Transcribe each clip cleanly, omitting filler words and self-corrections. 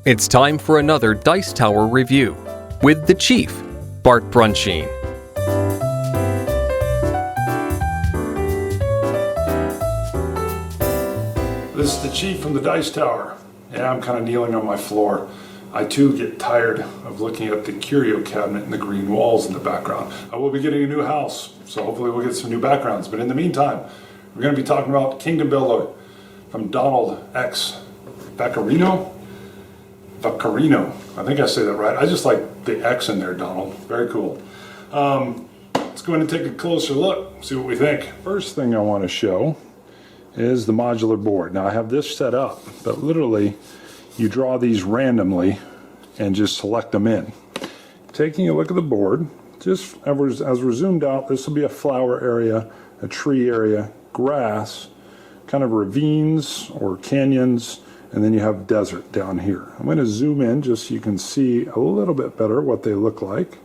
It's time for another Dice Tower review with the Chief, Bart Brunsheen. This is the Chief from the Dice Tower. Yeah, I'm kind of kneeling on my floor. I too get tired of looking at the curio cabinet and the green walls in the background. I will be getting a new house, so hopefully we'll get some new backgrounds. But in the meantime, we're going to be talking about Kingdom Builder from Donald X Vaccarino. Vaccarino. I think I say that right. I just like the X in there, Donald. Very cool. Let's go ahead and take a closer look, see what we think. First thing I want to show is the modular board. Now I have this set up, but literally you draw these randomly and just select them in. Taking a look at the board, just as we're zoomed out, this will be a flower area, a tree area, grass, kind of ravines or canyons, and then you have desert down here. I'm going to zoom in just so you can see a little bit better what they look like.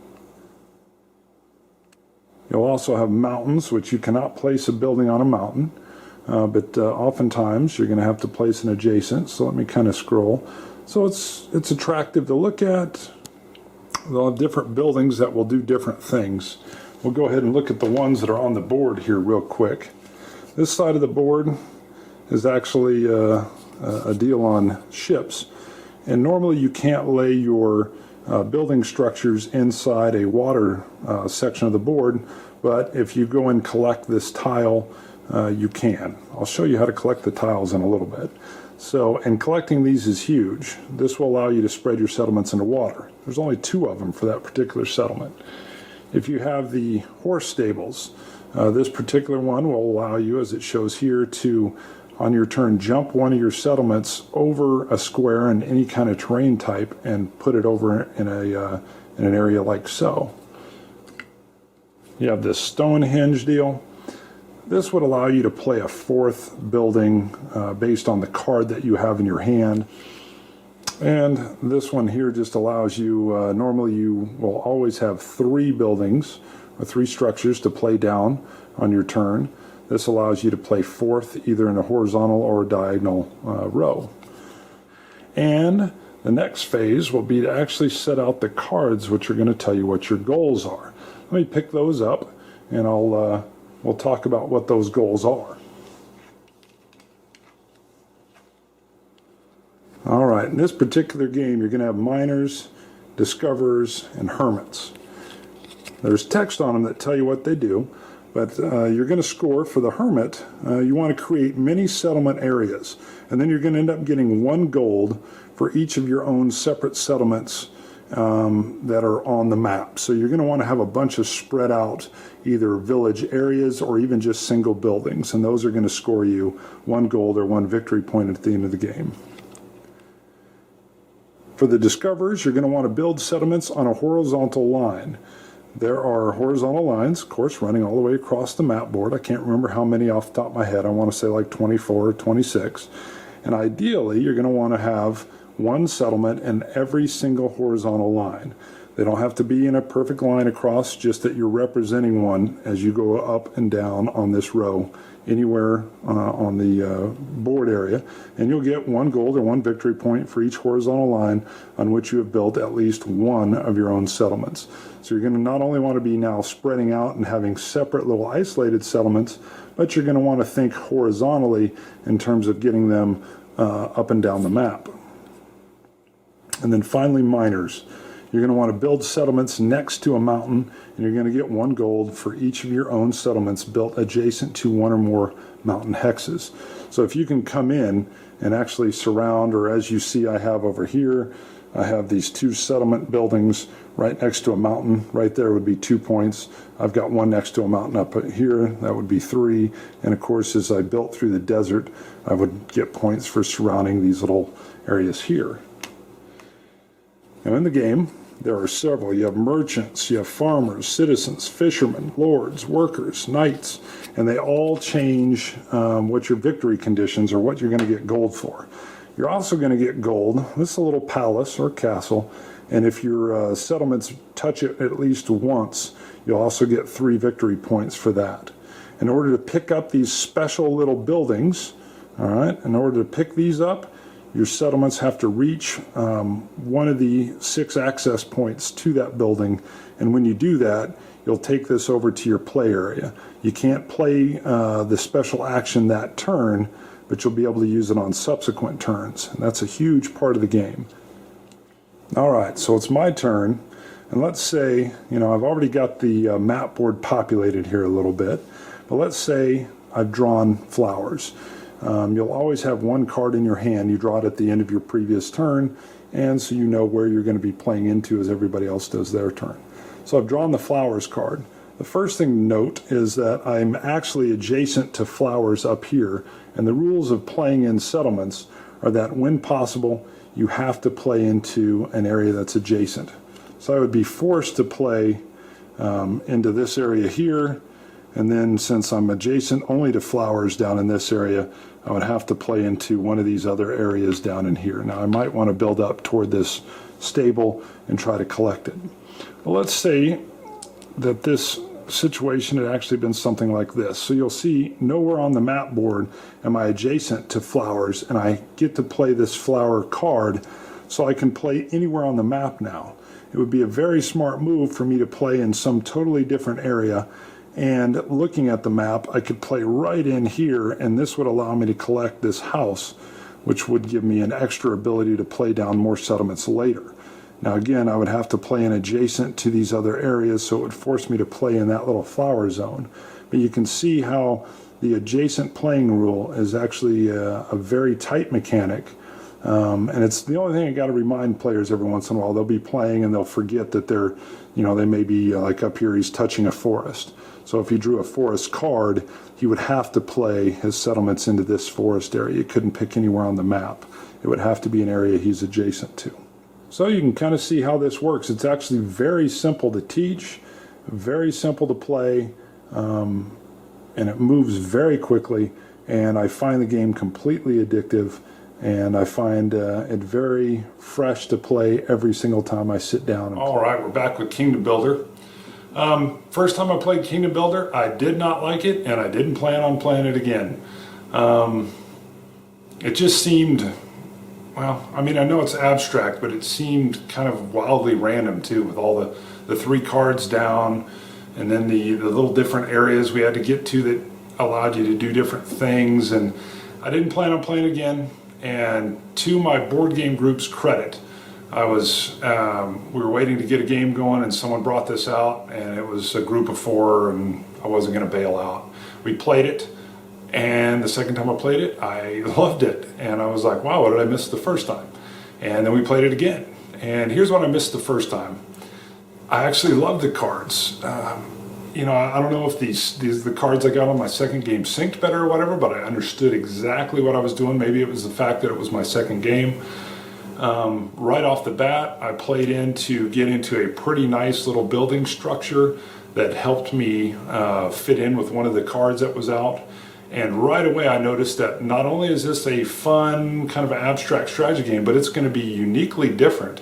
You'll also have mountains, which you cannot place a building on a mountain. But oftentimes you're going to have to place an adjacent, so let me kind of scroll. So it's attractive to look at. They'll have different buildings that will do different things. We'll go ahead and look at the ones that are on the board here real quick. This side of the board is actually a deal on ships, and normally you can't lay your building structures inside a water section of the board, but if you go and collect this tile, you can. I'll show you how to collect the tiles in a little bit. So, and collecting these is huge. This will allow you to spread your settlements into water. There's only 2 of them for that particular settlement. If you have the horse stables, this particular one will allow you, as it shows here, to, on your turn, jump one of your settlements over a square in any kind of terrain type and put it over in an area like so. You have this Stonehenge deal. This would allow you to play a 4th building based on the card that you have in your hand. And this one here just allows you, normally you will always have 3 buildings or 3 structures to play down on your turn. This allows you to play 4th either in a horizontal or a diagonal row. And the next phase will be to actually set out the cards, which are going to tell you what your goals are. Let me pick those up and we'll talk about what those goals are. All right, in this particular game, you're going to have miners, discoverers, and hermits. There's text on them that tell you what they do, but you're going to score for the hermit. You want to create many settlement areas, and then you're going to end up getting 1 gold for each of your own separate settlements that are on the map. So you're going to want to have a bunch of spread out either village areas or even just single buildings, and those are going to score you 1 gold or 1 victory point at the end of the game. For the discoverers, you're going to want to build settlements on a horizontal line. There are horizontal lines, of course, running all the way across the map board. I can't remember how many off the top of my head. I want to say like 24 or 26. And ideally, you're going to want to have 1 settlement in every single horizontal line. They don't have to be in a perfect line across, just that you're representing one as you go up and down on this row anywhere on the board area, and you'll get 1 gold or 1 victory point for each horizontal line on which you have built at least 1 of your own settlements. So you're going to not only want to be now spreading out and having separate little isolated settlements, but you're going to want to think horizontally in terms of getting them up and down the map. And then finally, miners. You're going to want to build settlements next to a mountain, and you're going to get 1 gold for each of your own settlements built adjacent to 1 or more mountain hexes. So if you can come in and actually surround, or as you see I have over here, I have these 2 settlement buildings right next to a mountain. Right there would be 2 points. I've got 1 next to a mountain up here. That would be 3. And of course, as I built through the desert, I would get points for surrounding these little areas here. Now in the game, there are several. You have merchants, you have farmers, citizens, fishermen, lords, workers, knights, and they all change what your victory conditions or what you're going to get gold for. You're also going to get gold. This is a little palace or castle, and if your settlements touch it at least once, you'll also get 3 victory points for that. In order to pick up these special little buildings, all right, in order to pick these up, your settlements have to reach one of the 6 access points to that building, and when you do that, you'll take this over to your play area. You can't play the special action that turn, but you'll be able to use it on subsequent turns, and that's a huge part of the game. All right, so it's my turn, and let's say, I've already got the map board populated here a little bit, but let's say I've drawn flowers. You'll always have one card in your hand. You draw it at the end of your previous turn, and so you know where you're going to be playing into as everybody else does their turn. So I've drawn the flowers card. The first thing to note is that I'm actually adjacent to flowers up here, and the rules of playing in settlements are that when possible, you have to play into an area that's adjacent. So I would be forced to play into this area here, and then since I'm adjacent only to flowers down in this area, I would have to play into one of these other areas down in here. Now I might want to build up toward this stable and try to collect it. Well, let's say that this situation had actually been something like this. So you'll see nowhere on the map board am I adjacent to flowers, and I get to play this flower card so I can play anywhere on the map now. It would be a very smart move for me to play in some totally different area, and looking at the map, I could play right in here, and this would allow me to collect this house, which would give me an extra ability to play down more settlements later. Now again, I would have to play in adjacent to these other areas, so it would force me to play in that little flower zone. But you can see how the adjacent playing rule is actually a very tight mechanic. And it's the only thing I got to remind players every once in a while. They'll be playing and they'll forget that they're, they may be like up here, he's touching a forest. So if he drew a forest card, he would have to play his settlements into this forest area. He couldn't pick anywhere on the map. It would have to be an area he's adjacent to. So you can kind of see how this works. It's actually very simple to teach, very simple to play, and it moves very quickly. And I find the game completely addictive, and I find it very fresh to play every single time I sit down and play. All right, we're back with Kingdom Builder. First time I played Kingdom Builder, I did not like it, and I didn't plan on playing it again. It just seemed... Well, I mean, I know it's abstract, but it seemed kind of wildly random too, with all the 3 cards down, and then the little different areas we had to get to that allowed you to do different things. And I didn't plan on playing again. And to my board game group's credit, we were waiting to get a game going, and someone brought this out, and it was a group of 4, and I wasn't going to bail out. We played it. And the second time I played it, I loved it. And I was like, wow, what did I miss the first time? And then we played it again. And here's what I missed the first time. I actually loved the cards. I don't know if the cards I got on my second game synced better or whatever, but I understood exactly what I was doing. Maybe it was the fact that it was my second game. Right off the bat, I played in to get into a pretty nice little building structure that helped me fit in with one of the cards that was out. And right away I noticed that not only is this a fun kind of abstract strategy game, but it's going to be uniquely different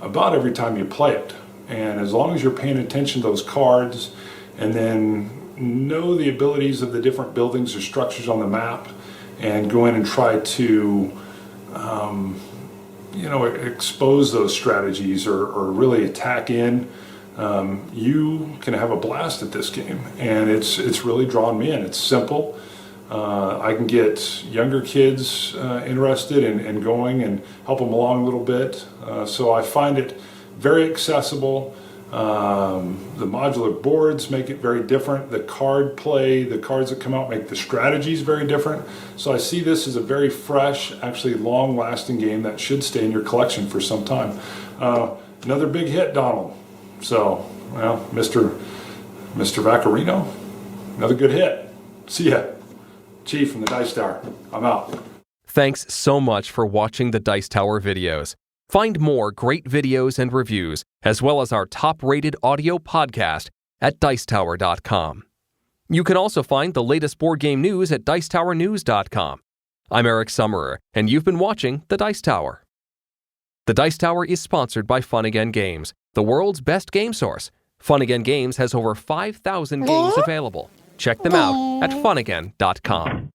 about every time you play it. And as long as you're paying attention to those cards and then know the abilities of the different buildings or structures on the map and go in and try to expose those strategies or really attack in, you can have a blast at this game. And it's really drawn me in. It's simple. I can get younger kids interested and going and help them along a little bit. So I find it very accessible. The modular boards make it very different. The card play, the cards that come out make the strategies very different. So I see this as a very fresh, actually long-lasting game that should stay in your collection for some time. Another big hit, Donald. So, well, Mr. Vaccarino, another good hit. See ya. Chief from the Dice Tower. I'm out. Thanks so much for watching the Dice Tower videos. Find more great videos and reviews, as well as our top-rated audio podcast at Dicetower.com. You can also find the latest board game news at Dicetowernews.com. I'm Eric Summerer, and you've been watching The Dice Tower. The Dice Tower is sponsored by Fun Again Games, the world's best game source. Fun Again Games has over 5,000 games available. Check them out at funagain.com.